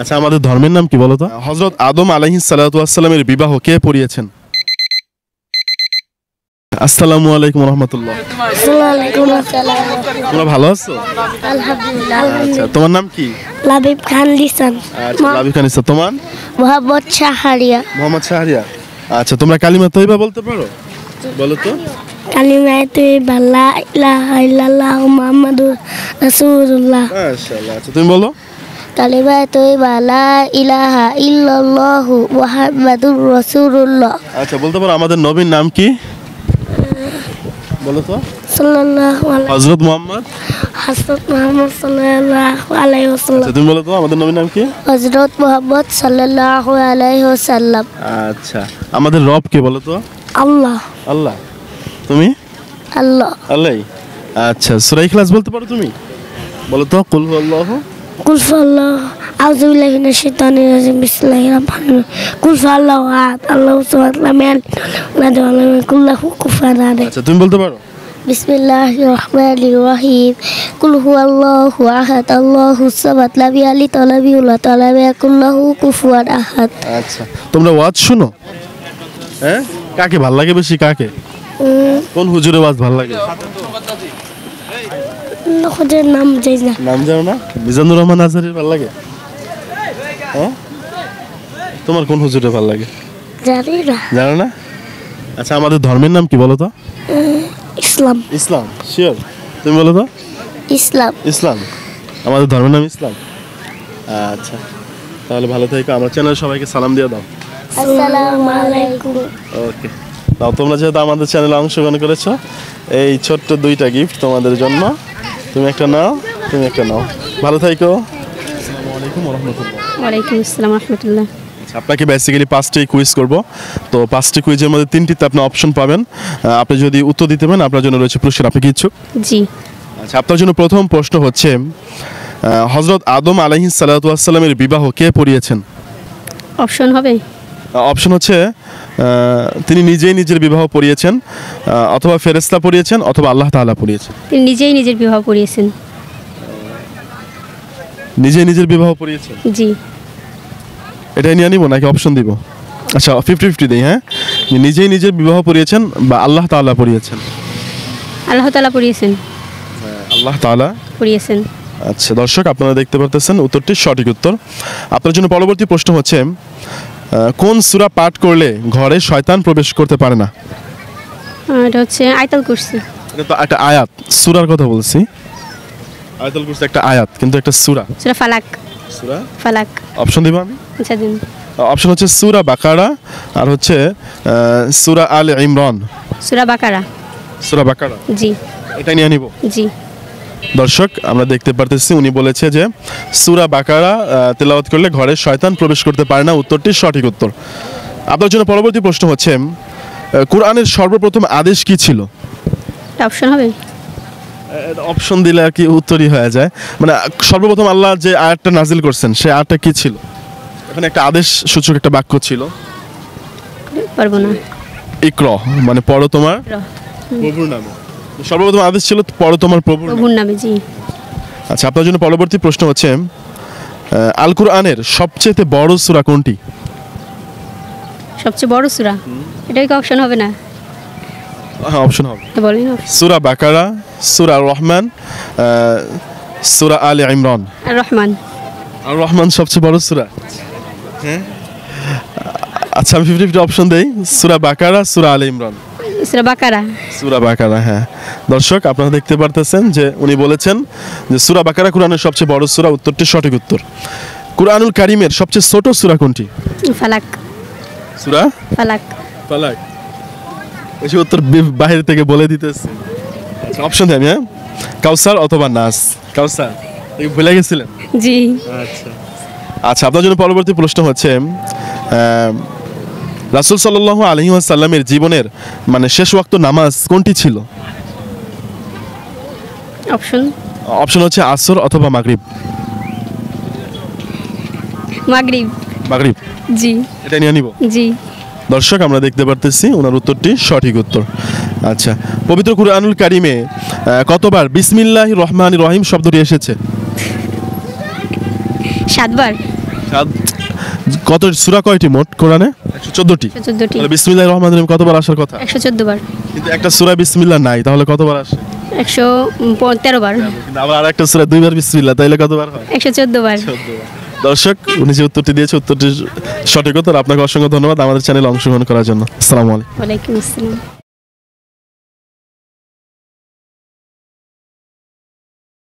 আচ্ছা, আমাদের ধর্মের নাম কি বলো তো? হযরত আদম আলাইহিস সালাতু ওয়াস সালামের বিবাহ কে পড়িয়েছেন? আসসালামু আলাইকুম ওয়া রাহমাতুল্লাহ। ওয়ালাইকুম আসসালাম। তোমরা ভালো আছো? আলহামদুলিল্লাহ। আচ্ছা, তোমার নাম কি? লাবিব খান লিসান। আচ্ছা, লাবিব খান ইসলাম। তোমার? মোহাম্মদ শাহরিয়া। মোহাম্মদ শাহরিয়া। আচ্ছা, তোমরা কালিমা তয়্যিবা বলতে পারো? বলো তো। কালিমায়ে তয়্যিবা লা ইলাহা ইল্লাল্লাহ মুহাম্মাদুর রাসূলুল্লাহ। মাশাআল্লাহ। আচ্ছা, তুমি বলো। কালিমায়ে তয়্যিবা লা ইলাহা ইল্লাল্লাহ মুহাম্মাদুর রাসূলুল্লাহ। আচ্ছা, বলতে পারো আমাদের নবীর নাম কি? বলো তো। সাল্লাল্লাহু আলাইহি হযরত মুহাম্মদ। হযরত মুহাম্মদ সাল্লাল্লাহু আলাইহি ওয়াসাল্লাম। আচ্ছা, তুমি বলো তো আমাদের নবীর নাম কি? হযরত মুহাম্মদ সাল্লাল্লাহু আলাইহি ওয়াসাল্লাম। আচ্ছা, আমাদের রব কে বলো তো? আল্লাহ। আল্লাহ। তুমি? আল্লাহ। আল্লাহ। আচ্ছা, সূরা ইখলাস বলতে পারো তুমি? বলো তো। কুল হুয়াল্লাহু। কুল ফাল্লাহ আউযু বিল্লাহি মিনাশ শাইতানির রাজিম বিসমিল্লাহির রহমানির রহিম কুল ফাল্লাহু আহাদ আল্লাহু সামাদ লাম ইয়ালিদ ওয়ালাম ইউলাদ ওয়ালাম ইয়াকুল লাহু কুফুয়ান আহাদ। আচ্ছা, তুমি বলতে পারো? বিসমিল্লাহির রহমানির রহিম কুল হুয়াল্লাহু আহাদ আল্লাহু সামাদ লাম ইয়ালিদ ওয়ালাম ইউলাদ ওয়ালাম ইয়াকুল লাহু কুফুয়ান আহাদ। আচ্ছা, তোমরা ওয়াজ শুনো? হ্যাঁ, কাকে ভাল লাগে বেশি? কাকে? কোন হুজুরের ওয়াজ ভাল লাগে? খুদের নাম জানি না। নাম জানো না? মিজানুর রহমান আজহারীর ভাল লাগে? হ্যাঁ, তোমার কোন হুজুরের ভাল লাগে? জানি না। জানো না? আচ্ছা, আমাদের ধর্মের নাম কি বলো তো? ইসলাম। ইসলাম। শিওর? তুমি বলো তো। ইসলাম। ইসলাম। আমাদের ধর্মের নাম ইসলাম। আচ্ছা, তাহলে ভালো থেকো। আমার চ্যানেলে সবাইকে সালাম দিয়ে দাও। আসসালামু আলাইকুম। ওকে। তাও তোমরা যেহেতু আমাদের চ্যানেলে অংশগ্রহণ করেছো, এই ছোট্ট দুইটা গিফট তোমাদের জন্য। তুমি একটা নাও, তুমি একটা নাও। ভালো থেকো। আসসালামু আলাইকুম ওয়া রাহমাতুল্লাহ। ওয়ালাইকুম আসসালাম রাহমাতুল্লাহ। আপনাকে বেসিক্যালি 5টি কুইজ করব। তো 5টি কুইজের মধ্যে 3টিতে আপনি অপশন পাবেন। আপনি যদি উত্তর দিতে পারেন আপনার জন্য রয়েছে পুরস্কার। আপনি কি ইচ্ছুক? জি। আচ্ছা, আপনার জন্য প্রথম প্রশ্ন হচ্ছে হযরত আদম আলাইহিস সালাতু ওয়াস সালামের বিবাহ কে পড়িয়েছেন? অপশন হবে? অপশন হচ্ছে তিনি নিজেই নিজের বিবাহ পড়িয়েছেন, অথবা ফেরেশতা পড়িয়েছেন, অথবা আল্লাহ তাআলা পড়িয়েছেন। তিনি নিজেই নিজের বিবাহ পড়িয়েছেন। নিজেই নিজের বিবাহ পড়িয়েছেন? জি। এটাই নিয়ে নিব নাকি অপশন দিব? আচ্ছা, 50-50 দেই। হ্যাঁ, নিজেই নিজের বিবাহ পড়িয়েছেন বা আল্লাহ তাআলা পড়িয়েছেন? আল্লাহ তাআলা পড়িয়েছেন। আল্লাহ তাআলা পড়িয়েছেন। আচ্ছা, দর্শক আপনারা দেখতে পারতেছেন উত্তরটি সঠিক উত্তর। আপনার জন্য পরবর্তী প্রশ্ন হচ্ছে কোন সূরা পাঠ করলে ঘরে শয়তান প্রবেশ করতে পারে না? এটা হচ্ছে আয়াতুল কুরসি। এটা তো একটা আয়াত, সূরার কথা বলছি। আয়াতুল কুরসি একটা আয়াত, কিন্তু একটা সূরা। সূরা ফালাক। সূরা ফালাক। অপশন দিব আমি? আচ্ছা দিন। অপশন হচ্ছে সূরা বাকারা, আর হচ্ছে সূরা আলে ইমরান। সূরা বাকারা। সূরা বাকারা। জি। এটা নিয়ে নিব। জি। দর্শক আমরা দেখতে পারতেছি উনি বলেছে যে সূরা বাকারা তেলাওয়াত করলে ঘরে শয়তান প্রবেশ করতে পারে না। উত্তরটি সঠিক উত্তর। আপনার জন্য পরবর্তী প্রশ্ন হচ্ছে কোরআনের সর্বপ্রথম আদেশ কি ছিল? এটা অপশন হবে? অপশন দিলে আর কি উত্তরই হয়ে যায়। মানে সর্বপ্রথম আল্লাহ যে আয়াতটা নাজিল করছেন সেই আয়াতটা কি ছিল? এখানে একটা আদেশ সূচক একটা বাক্য ছিল। পারবো না। ইকরা, মানে পড়ো তোমার প্রভুর নামে। সর্বপ্রথম আদেশ ছিল পড়ো তোমার প্রভুর নামে। জি। আচ্ছা, আপনার জন্য পরবর্তী প্রশ্ন হচ্ছে আল কুরআনের সবচেয়ে বড় সূরা কোনটি? সবচেয়ে বড় সূরা? এটাই কি অপশন হবে না? হ্যাঁ, অপশন হবে। বলেন। সূরা বাকারা, সূরা রহমান, সূরা আলে ইমরান। আর রহমান। আর রহমান সবচেয়ে বড় সূরা? হ্যাঁ। আচ্ছা, আমি 50-50 অপশন দেই। সূরা বাকারা, সূরা আলে ইমরান। সূরা বাকারা। সূরা বাকারা। হ্যাঁ, দর্শক আপনারা দেখতে পারতেছেন যে উনি বলেছেন যে সূরা বাকারা কোরআনের সবচেয়ে বড় সূরা। উত্তরটি সঠিক উত্তর। কুরআনুল কারীমের সবচেয়ে ছোট সূরা কোনটি? ফালাক। সূরা ফালাক। ফালাক। ওই যে উত্তর বাইরে থেকে বলে দিতেছে। আচ্ছা, অপশন দেন। হ্যাঁ, কাউসার অথবা নাস। কাউসার ভুলে গেছিলেন? জি। আচ্ছা। আচ্ছা, আপনার জন্য পরবর্তী প্রশ্ন হচ্ছে রাসূল সাল্লাল্লাহু আলাইহি ওয়াসাল্লামের জীবনের মানে শেষ ওয়াক্ত নামাজ কোনটি ছিল? অপশন? অপশন হচ্ছে আসর অথবা মাগরিব। মাগরিব। মাগরিব। জি। এটা নিয়ে নিব। জি। দর্শক আমরা দেখতে পারতেছি ওনার উত্তরটি সঠিক উত্তর। আচ্ছা, পবিত্র কুরআনুল কারীমে কতবার বিসমিল্লাহির রহমানির রহিম শব্দটি এসেছে? 7 বার। কত সূরা কয়টি মোট কোরআনে? 114টি। 114টি। তাহলে বিসমিল্লাহির রহমানির রহিম কতবার আসার কথা? 114 বার। কিন্তু একটা সূরা বিসমিল্লাহ নাই, তাহলে কতবার আসে? 113 বার। কিন্তু আবার আরেকটা সূরা দুইবার বিসমিল্লাহ, তাইলে কতবার হয়? 114 বার। দর্শক, উনি যে উত্তরটি দিয়েছে, উত্তরটি সঠিক উত্তর। আপনাকে অসংখ্য ধন্যবাদ আমাদের চ্যানেলে অংশগ্রহণ করার জন্য। আসসালামু আলাইকুম। ওয়ালাইকুম আসসালাম।